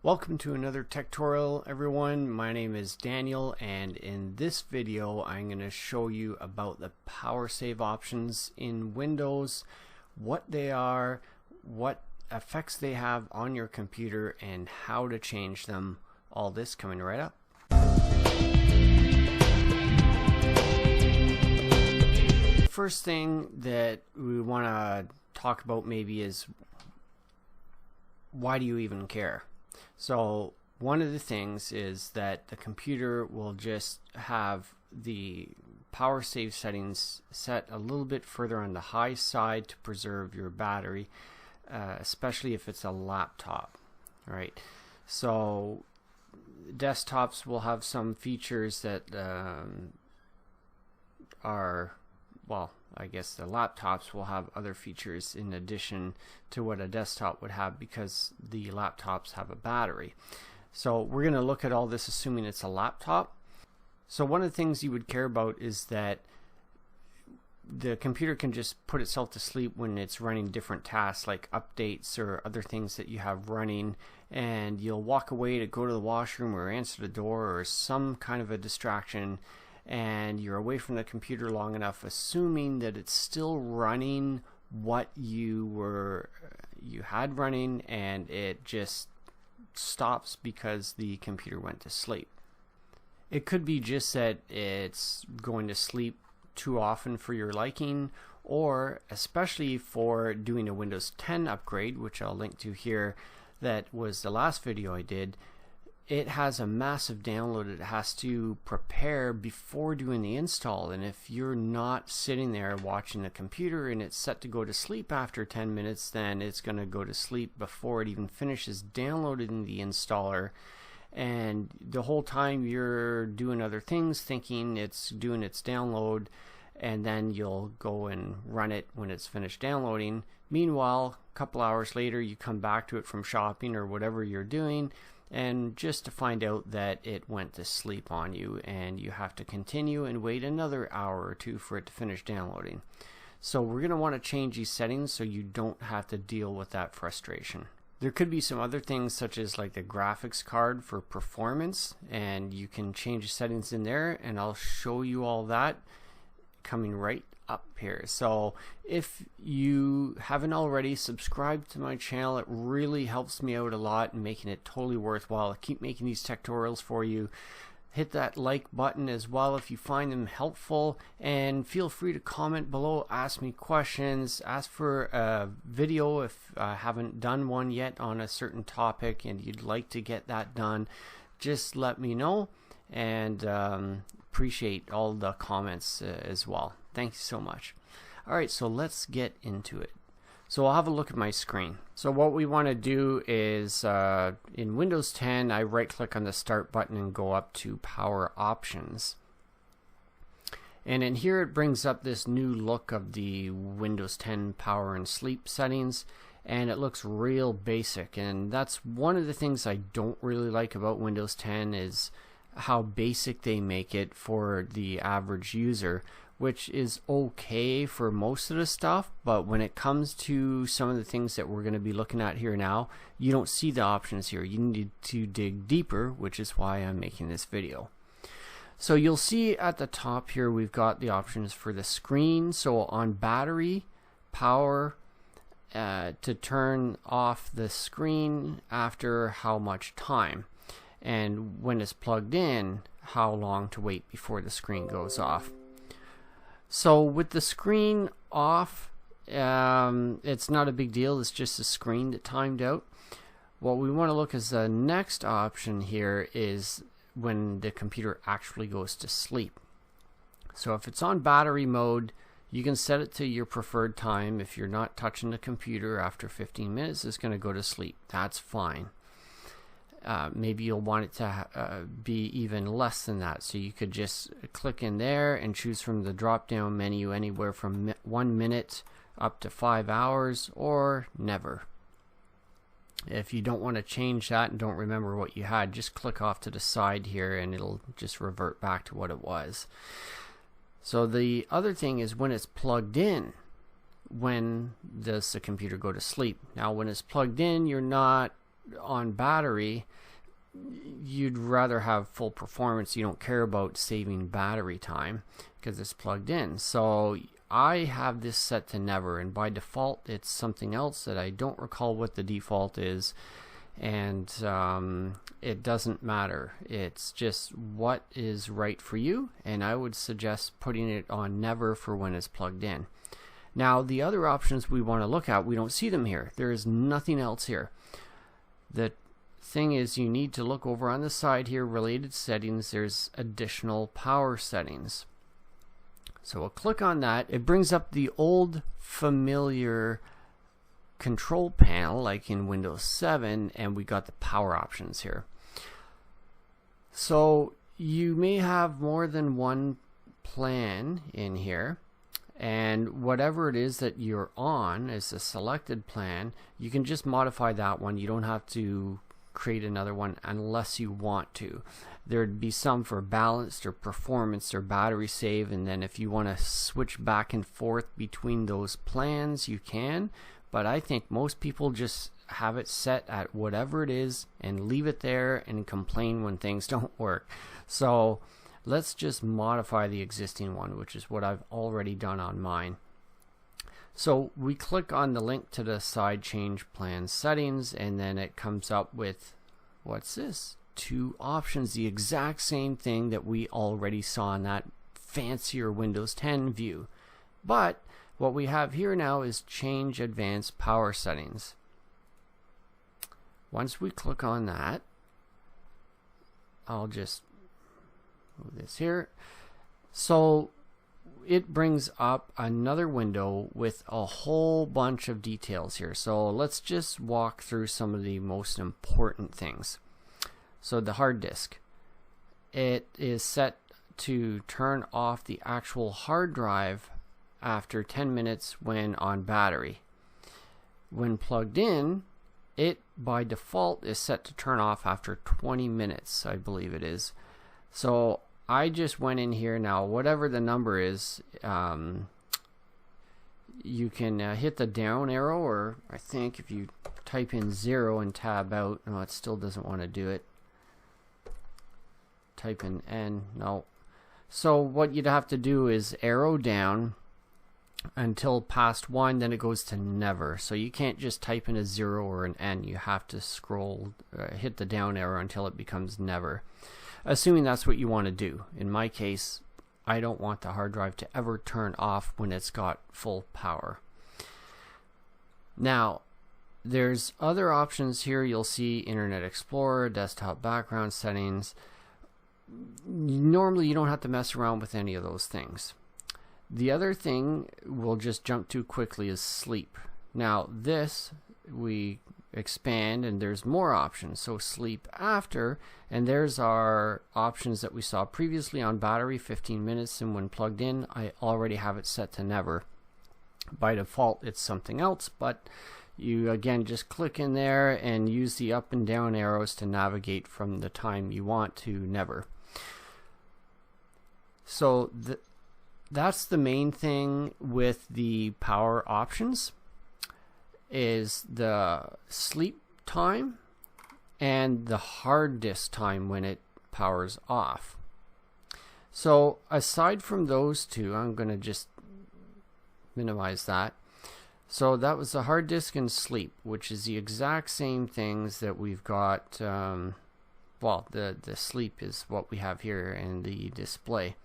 Welcome to another Techtorial, everyone. My name is Daniel, and in this video I'm going to show you about the power save options in Windows, what they are, what effects they have on your computer, and how to change them. All this coming right up. First thing that we want to talk about maybe is, why do you even care? So one of the things is that the computer will just have the power save settings set a little bit further on the high side to preserve your battery, especially if it's a laptop, right? So desktops will have some features that are, well, I guess the laptops will have other features in addition to what a desktop would have because the laptops have a battery. So we're going to look at all this assuming it's a laptop. So one of the things you would care about is that the computer can just put itself to sleep when it's running different tasks like updates or other things that you have running, and you'll walk away to go to the washroom or answer the door or some kind of a distraction, and you're away from the computer long enough assuming that it's still running what you had running, and it just stops because the computer went to sleep. It could be just that it's going to sleep too often for your liking, or especially for doing a Windows 10 upgrade, which I'll link to here. That was the last video I did. It has a massive download it has to prepare before doing the install, and if you're not sitting there watching the computer and it's set to go to sleep after 10 minutes, then it's going to go to sleep before it even finishes downloading the installer, and the whole time you're doing other things thinking it's doing its download, and then you'll go and run it when it's finished downloading. Meanwhile, a couple hours later you come back to it from shopping or whatever you're doing, and just to find out that it went to sleep on you, and you have to continue and wait another hour or two for it to finish downloading. So we're going to want to change these settings so you don't have to deal with that frustration. There could be some other things such as like the graphics card for performance, and you can change the settings in there, and I'll show you all that coming right up here. So if you haven't already, subscribe to my channel. It really helps me out a lot in making it totally worthwhile. I keep making these tutorials for you. Hit that like button as well if you find them helpful, and feel free to comment below, ask me questions, ask for a video if I haven't done one yet on a certain topic and you'd like to get that done. Just let me know, and appreciate all the comments as well. Thank you so much. Alright, so let's get into it. So I'll have a look at my screen. So what we want to do is, in Windows 10, I right click on the start button and go up to power options. And in here it brings up this new look of the Windows 10 power and sleep settings, and it looks real basic, and that's one of the things I don't really like about Windows 10 is how basic they make it for the average user, which is okay for most of the stuff, but when it comes to some of the things that we're going to be looking at here now, you don't see the options here. You need to dig deeper, which is why I'm making this video. So you'll see at the top here we've got the options for the screen. So on battery, power, to turn off the screen after how much time, and when it's plugged in, how long to wait before the screen goes off. So with the screen off, it's not a big deal. It's just a screen that timed out. What we want to look as the next option here is when the computer actually goes to sleep. So if it's on battery mode, you can set it to your preferred time. If you're not touching the computer after 15 minutes, it's going to go to sleep. That's fine. Maybe you'll want it to be even less than that, so you could just click in there and choose from the drop down menu anywhere from 1 minute up to 5 hours, or never. If you don't want to change that and don't remember what you had, just click off to the side here and it'll just revert back to what it was. So the other thing is when it's plugged in, when does the computer go to sleep? Now when it's plugged in, you're not on battery, you'd rather have full performance. You don't care about saving battery time because it's plugged in. So I have this set to never, and by default it's something else that I don't recall what the default is, and it doesn't matter. It's just what is right for you, and I would suggest putting it on never for when it's plugged in. Now the other options we want to look at, we don't see them here. There is nothing else here. The thing is, you need to look over on the side here, related settings. There's additional power settings. So we'll click on that. It brings up the old familiar control panel like in Windows 7, and we got the power options here. So you may have more than one plan in here, and whatever it is that you're on as a selected plan, you can just modify that one. You don't have to create another one unless you want to. There'd be some for balanced or performance or battery save, and then if you want to switch back and forth between those plans, you can. But I think most people just have it set at whatever it is and leave it there and complain when things don't work. So let's just modify the existing one, which is what I've already done on mine. So we click on the link to the side change plan settings, and then it comes up with, what's this? 2 options, the exact same thing that we already saw in that fancier Windows 10 view. But what we have here now is change advanced power settings. Once we click on that, I'll just move this here. So it brings up another window with a whole bunch of details here. So let's just walk through some of the most important things. So the hard disk, it is set to turn off the actual hard drive after 10 minutes when on battery. When plugged in, it by default is set to turn off after 20 minutes, I believe it is. So I just went in here now, whatever the number is, you can hit the down arrow, or I think if you type in 0 and tab out, no, it still doesn't want to do it. Type in N, no. So what you'd have to do is arrow down until past 1, then it goes to never. So you can't just type in a 0 or an N. You have to scroll, hit the down arrow until it becomes never. Assuming that's what you want to do. In my case, I don't want the hard drive to ever turn off when it's got full power. Now, there's other options here. You'll see Internet Explorer, desktop background settings. Normally you don't have to mess around with any of those things. The other thing we'll just jump to quickly is sleep. Now this we expand and there's more options. So sleep after, and there's our options that we saw previously on battery, 15 minutes, and when plugged in I already have it set to never. By default it's something else, but you again just click in there and use the up and down arrows to navigate from the time you want to never. So that's the main thing with the power options, is the sleep time and the hard disk time when it powers off. So aside from those two, I'm going to just minimize that. So that was the hard disk and sleep, which is the exact same things that we've got. Well, the sleep is what we have here in the display.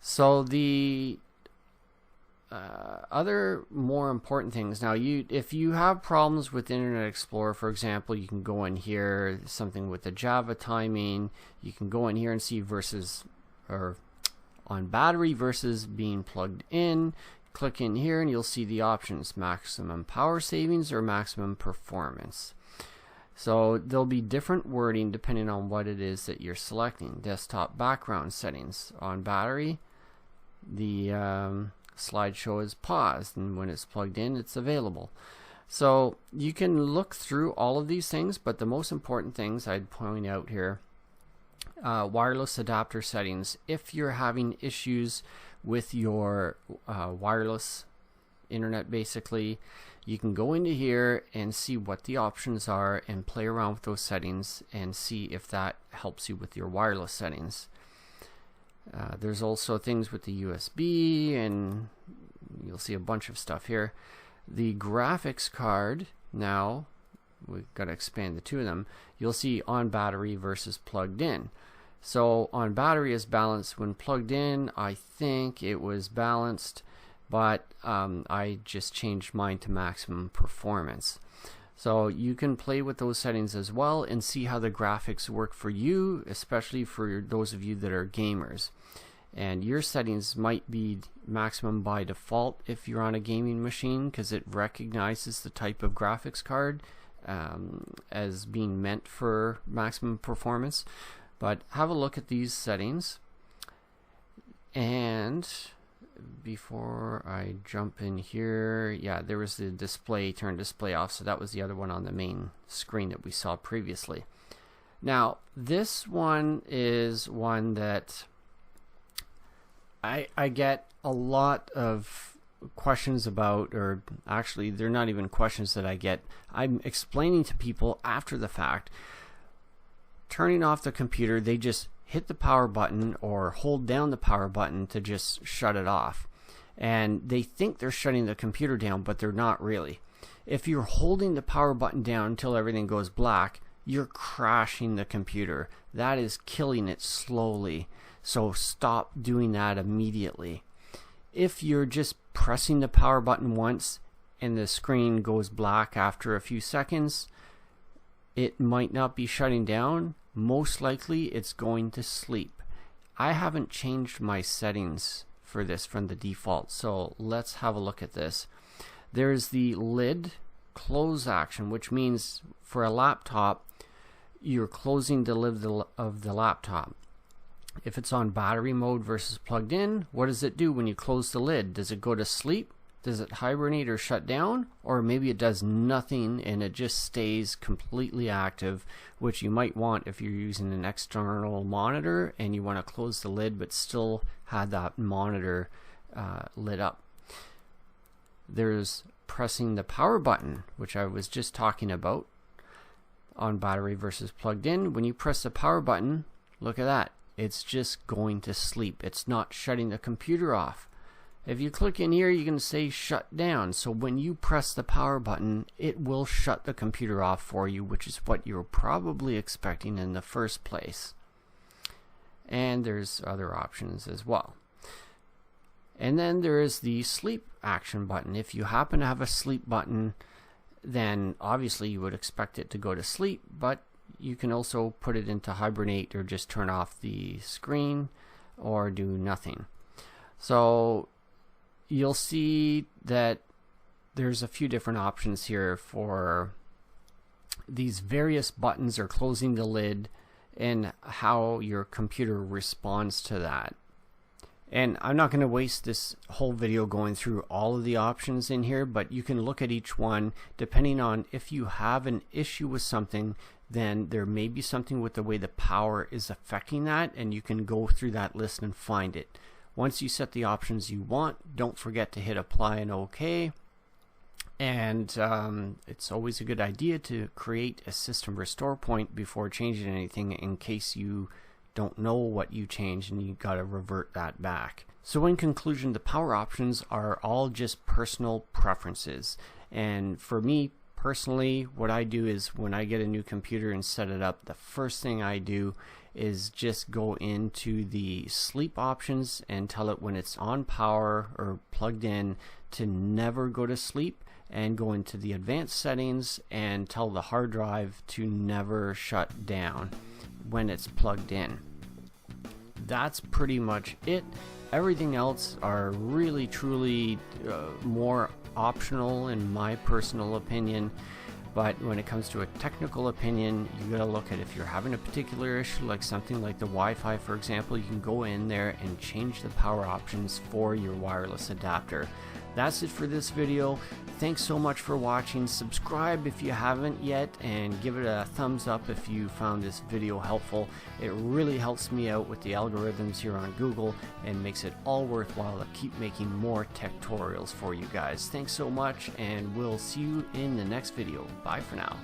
So the other more important things, now if you have problems with Internet Explorer, for example, you can go in here, something with the Java timing, you can go in here and see versus, or on battery versus being plugged in. Click in here and you'll see the options, maximum power savings or maximum performance. So there'll be different wording depending on what it is that you're selecting. Desktop background settings, on battery, the slideshow is paused, and when it's plugged in it's available. So you can look through all of these things, but the most important things I'd point out here, wireless adapter settings. If you're having issues with your wireless internet, basically you can go into here and see what the options are and play around with those settings and see if that helps you with your wireless settings. There's also things with the USB, and you'll see a bunch of stuff here. The graphics card, now we've got to expand the two of them. You'll see on battery versus plugged in. So on battery is balanced. When plugged in, I think it was balanced, but I just changed mine to maximum performance. So you can play with those settings as well and see how the graphics work for you, especially for those of you that are gamers. And your settings might be maximum by default if you're on a gaming machine, because it recognizes the type of graphics card as being meant for maximum performance. But have a look at these settings. And before I jump in here, yeah, there was the display, turn display off, so that was the other one on the main screen that we saw previously. Now this one is one that I get a lot of questions about, or actually they're not even questions that I get. I'm explaining to people after the fact. Turning off the computer, they just hit the power button or hold down the power button to just shut it off. And they think they're shutting the computer down, but they're not really. If you're holding the power button down until everything goes black, you're crashing the computer. That is killing it slowly. So stop doing that immediately. If you're just pressing the power button once and the screen goes black after a few seconds, it might not be shutting down. Most likely it's going to sleep. I haven't changed my settings for this from the default, so let's have a look at this. There's the lid close action, which means for a laptop you're closing the lid of the laptop. If it's on battery mode versus plugged in, what does it do when you close the lid? Does it go to sleep? Does it hibernate or shut down? Or maybe it does nothing and it just stays completely active, which you might want if you're using an external monitor and you want to close the lid but still have that monitor lit up. There's pressing the power button, which I was just talking about on battery versus plugged in. When you press the power button, look at that. It's just going to sleep. It's not shutting the computer off. If you click in here, you can say shut down. So when you press the power button, it will shut the computer off for you, which is what you're probably expecting in the first place. And there's other options as well. And then there is the sleep action button. If you happen to have a sleep button, then obviously you would expect it to go to sleep, but you can also put it into hibernate or just turn off the screen or do nothing. So you'll see that there's a few different options here for these various buttons or closing the lid and how your computer responds to that. And I'm not going to waste this whole video going through all of the options in here, but you can look at each one depending on if you have an issue with something, then there may be something with the way the power is affecting that, and you can go through that list and find it. Once you set the options you want, don't forget to hit apply and OK. And it's always a good idea to create a system restore point before changing anything in case you don't know what you changed and you got to revert that back. So in conclusion, the power options are all just personal preferences. And for me personally, what I do is when I get a new computer and set it up, the first thing I do is just go into the sleep options and tell it when it's on power or plugged in to never go to sleep, and go into the advanced settings and tell the hard drive to never shut down when it's plugged in. That's pretty much it. Everything else are really truly more optional in my personal opinion. But when it comes to a technical opinion, you gotta look at if you're having a particular issue, like something like the Wi-Fi, for example, you can go in there and change the power options for your wireless adapter. That's it for this video. Thanks so much for watching. Subscribe if you haven't yet, and give it a thumbs up if you found this video helpful. It really helps me out with the algorithms here on Google and makes it all worthwhile to keep making more tech tutorials for you guys. Thanks so much, and we'll see you in the next video. Bye for now.